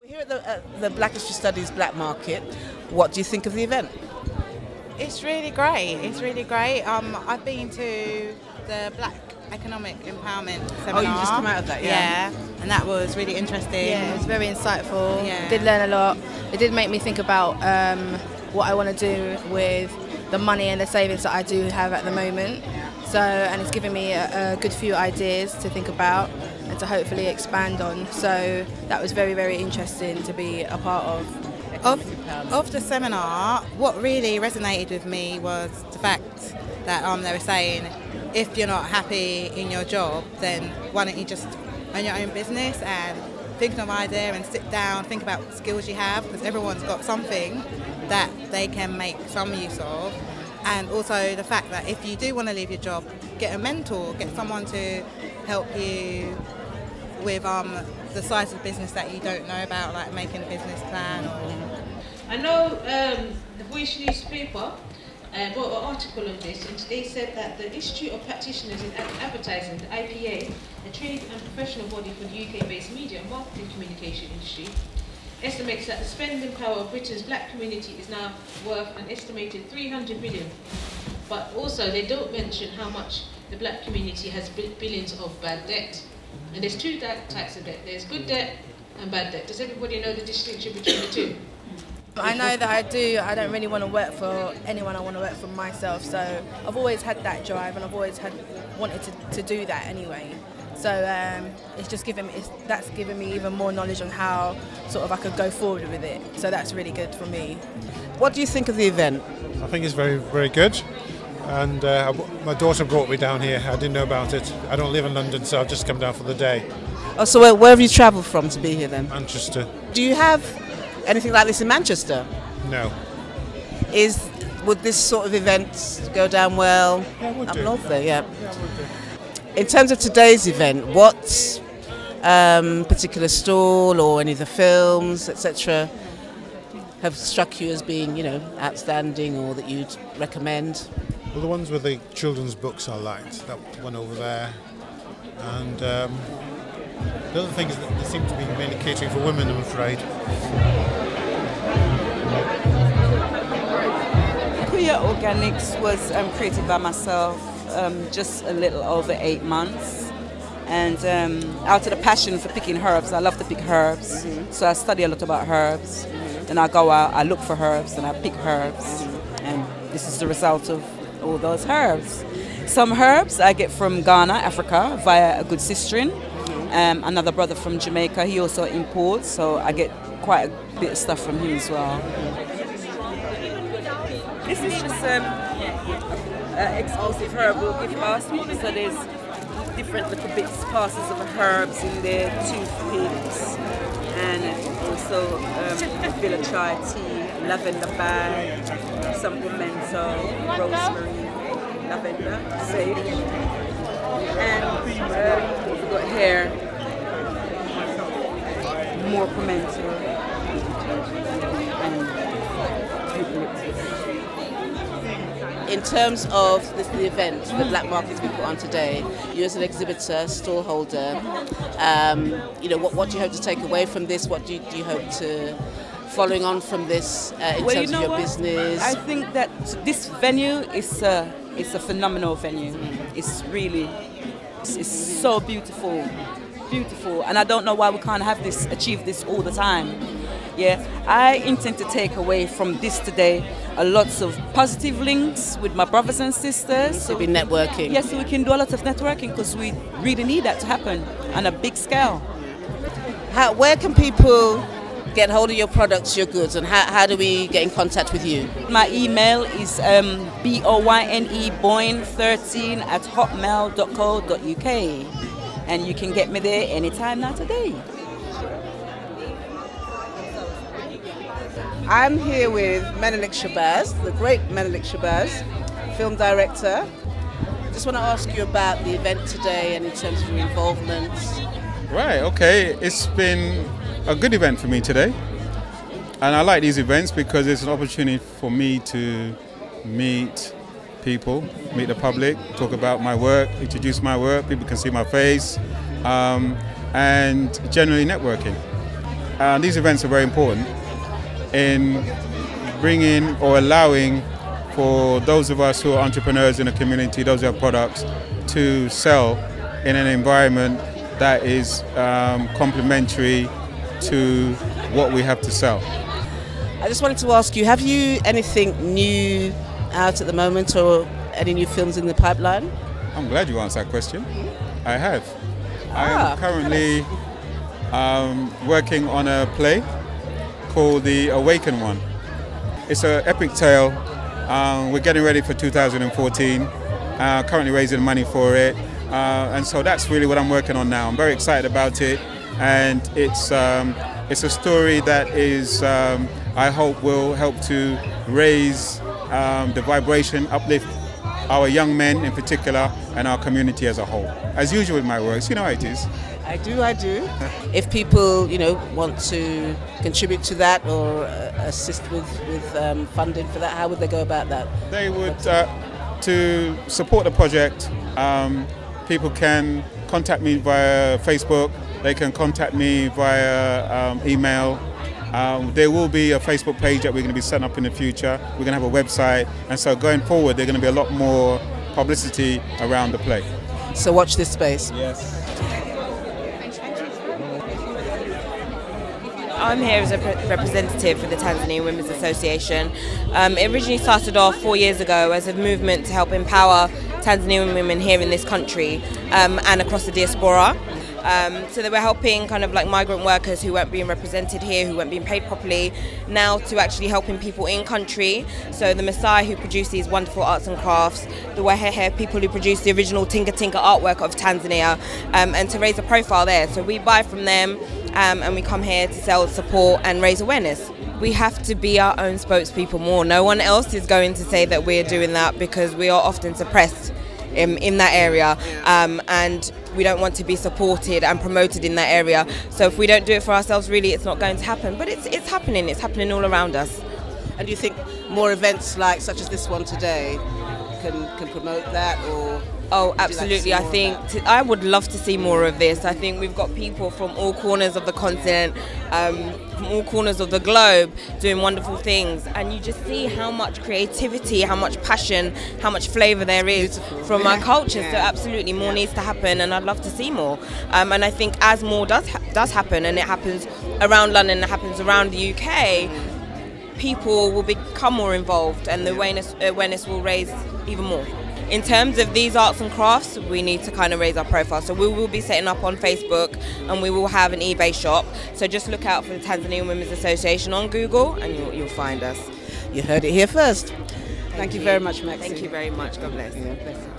Here at the Black History Studies Black Market, what do you think of the event? It's really great. It's really great. I've been to the Black Economic Empowerment seminar. Oh, you just come out of that, yeah. Yeah, and that was really interesting. Yeah, it was very insightful. Yeah. Did learn a lot. It did make me think about what I want to do with the money and the savings that I do have at the moment. So, and it's given me a good few ideas to think about and to hopefully expand on. So that was very, very interesting to be a part of. Of the seminar, what really resonated with me was the fact that they were saying, if you're not happy in your job, then why don't you just own your own business and think of an idea and sit down, think about what skills you have, because everyone's got something that they can make some use of. And also the fact that if you do want to leave your job, get a mentor, get someone to help you with the size of business that you don't know about, like making a business plan. I know the Voice newspaper wrote an article on this, and they said that the Institute of Practitioners in Advertising, the IPA, a trade and professional body for the UK-based media and marketing communication industry, estimates that the spending power of Britain's black community is now worth an estimated 300 billion. But also they don't mention how much the black community has billions of bad debt. And there's two types of debt. There's good debt and bad debt. Does everybody know the distinction between the two? I know that I don't really want to work for anyone, I want to work for myself. So I've always had that drive and I've always wanted to do that anyway. So it's just that's given me even more knowledge on how sort of I could go forward with it. So that's really good for me. What do you think of the event? I think it's very, very good. And my daughter brought me down here. I didn't know about it. I don't live in London, so I've just come down for the day. Oh, so where have you travelled from to be here then? Manchester. Do you have anything like this in Manchester? No. Would this sort of event go down well? Yeah, it would up do. north there? Yeah. Yeah, it would do. In terms of today's event, what particular stall or any of the films, etc., have struck you as being, outstanding or that you'd recommend? Well, the ones with the children's books I liked. That one over there. And the other thing is that they seem to be mainly catering for women, I'm afraid. Queer Organics was created by myself just a little over 8 months, and out of the passion for picking herbs. I love to pick herbs, so I study a lot about herbs. Then I go out, I look for herbs, and I pick herbs, and this is the result of all those herbs. Some herbs I get from Ghana, Africa, via a good sister-in. Another brother from Jamaica, he also imports, so I get quite a bit of stuff from him as well. This is just exclusive herbal gift basket, so there's different little bits, parcels of herbs in there, toothpicks, and also villa chai tea, lavender bag, some pimento, rosemary, lavender, sage, and we've got here more pimento and eucalyptus. In terms of the event, the black market's been put on today, you as an exhibitor, stall holder, what do you hope to take away from this? What do you hope to, following on from this, in terms of your business? I think that this venue is a phenomenal venue. It's really, it's so beautiful, and I don't know why we can't achieve this all the time. Yeah, I intend to take away from this today lots of positive links with my brothers and sisters. So be networking. Yes, so we can do a lot of networking because we really need that to happen on a big scale. Where can people get hold of your products, your goods, and how do we get in contact with you? My email is boyne13@hotmail.co.uk, and you can get me there anytime now today. I'm here with Menelik Shabazz, the great Menelik Shabazz, film director. Just want to ask you about the event today and in terms of your involvement. Right, okay. It's been a good event for me today. And I like these events because it's an opportunity for me to meet people, meet the public, talk about my work, introduce my work, people can see my face, and generally networking. these events are very important in bringing or allowing for those of us who are entrepreneurs in the community, those who have products, to sell in an environment that is complementary to what we have to sell. I just wanted to ask you, have you anything new out at the moment or any new films in the pipeline? I'm glad you answered that question. I have. I am currently working on a play called The Awakened One. It's an epic tale. We're getting ready for 2014, currently raising money for it. And so that's really what I'm working on now. I'm very excited about it, and it's a story that is, I hope, will help to raise the vibration, uplift our young men in particular, and our community as a whole. As usual with my works, you know how it is. I do. If people, want to contribute to that or assist with funding for that, how would they go about that? They would, to support the project, people can contact me via Facebook, they can contact me via email. There will be a Facebook page that we're going to be setting up in the future. We're going to have a website, and so going forward there's going to be a lot more publicity around the play. So watch this space. Yes. I'm here as a representative for the Tanzanian Women's Association. It originally started off 4 years ago as a movement to help empower Tanzanian women here in this country and across the diaspora. So they were helping kind of like migrant workers who weren't being represented here, who weren't being paid properly, now to actually helping people in country. So the Maasai who produce these wonderful arts and crafts, the Wahehe people who produce the original Tinga Tinga artwork of Tanzania, and to raise a profile there. So we buy from them and we come here to sell, support and raise awareness. We have to be our own spokespeople more. No one else is going to say that we're doing that, because we are often suppressed in that area, and we don't want to be supported and promoted in that area. So if we don't do it for ourselves, really it's not going to happen. But it's happening all around us. And do you think more events such as this one today can promote that, or? Oh, absolutely. I think I would love to see more of this. I think we've got people from all corners of the continent, from all corners of the globe, doing wonderful things, and you just see how much creativity, how much passion, how much flavour there is from our culture. So absolutely, more needs to happen, and I'd love to see more. And I think as more does happen, and it happens around London, it happens around the UK, people will become more involved, and the awareness will raise even more. In terms of these arts and crafts, we need to kind of raise our profile. So we will be setting up on Facebook, and we will have an eBay shop. So just look out for the Tanzanian Women's Association on Google, and you'll find us. You heard it here first. Thank you very much, Maxine. Thank you very much. God bless. Yeah, bless you.